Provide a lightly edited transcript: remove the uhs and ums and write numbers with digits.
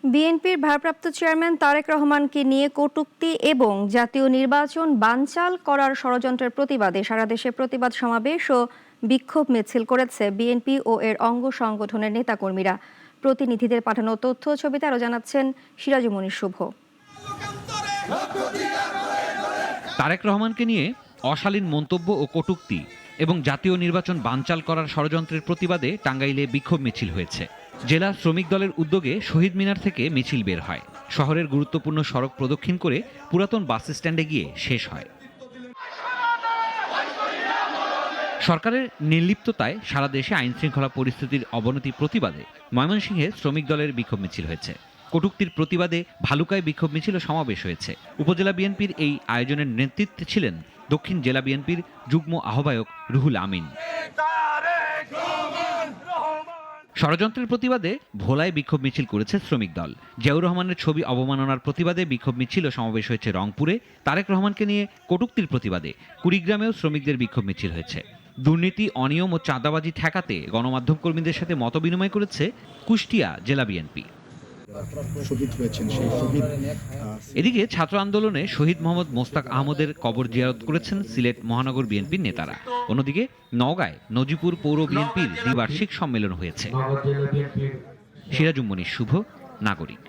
বিএনপির ভারপ্রাপ্ত চেয়ারম্যান তারেক রহমানকে নিয়ে কটূক্তি এবং জাতীয় নির্বাচন বানচাল করার ষড়যন্ত্রের প্রতিবাদে সারা দেশে প্রতিবাদ সমাবেশ ও বিক্ষোভ মিছিল করেছে বিএনপি ও এর অঙ্গ সংগঠনের নেতাকর্মীরা। প্রতিনিধিদের পাঠানো তথ্য ও ছবিতে আরও জানাচ্ছেন সিরাজুমনির শুভ। তারেক রহমানকে নিয়ে অশালীন মন্তব্য ও কটূক্তি এবং জাতীয় নির্বাচন বানচাল করার ষড়যন্ত্রের প্রতিবাদে টাঙ্গাইলে বিক্ষোভ মিছিল হয়েছে। জেলা শ্রমিক দলের উদ্যোগে শহীদ মিনার থেকে মিছিল বের হয়, শহরের গুরুত্বপূর্ণ সড়ক প্রদক্ষিণ করে পুরাতন বাস স্ট্যান্ডে গিয়ে শেষ হয়। সরকারের নির্লিপ্ততায় সারা দেশে আইনশৃঙ্খলা পরিস্থিতির অবনতি প্রতিবাদে ময়মনসিংহে শ্রমিক দলের বিক্ষোভ মিছিল হয়েছে। কটূক্তির প্রতিবাদে ভালুকায় বিক্ষোভ মিছিল ও সমাবেশ হয়েছে। উপজেলা বিএনপির এই আয়োজনের নেতৃত্বে ছিলেন দক্ষিণ জেলা বিএনপির যুগ্ম আহ্বায়ক রুহুল আমিন। ষড়যন্ত্রের প্রতিবাদে ভোলায় বিক্ষোভ মিছিল করেছে শ্রমিক দল। জিয়াউর রহমানের ছবি অবমাননার প্রতিবাদে বিক্ষোভ মিছিল ও সমাবেশ হয়েছে রংপুরে। তারেক রহমানকে নিয়ে কটূক্তির প্রতিবাদে কুড়িগ্রামেও শ্রমিকদের বিক্ষোভ মিছিল হয়েছে। দুর্নীতি, অনিয়ম ও চাঁদাবাজি ঠেকাতে গণমাধ্যম কর্মীদের সাথে মতবিনিময় করেছে কুষ্টিয়া জেলা বিএনপি। এদিকে ছাত্র আন্দোলনে শহীদ মোহাম্মদ মোস্তাক আহমদের কবর জিয়ারত করেছেন সিলেট মহানগর বিএনপির নেতারা। অন্যদিকে নওগাঁয় নজিপুর পৌর বিএনপির দ্বিবার্ষিক সম্মেলন হয়েছে। সিরাজুমনির শুভ, নাগরিক।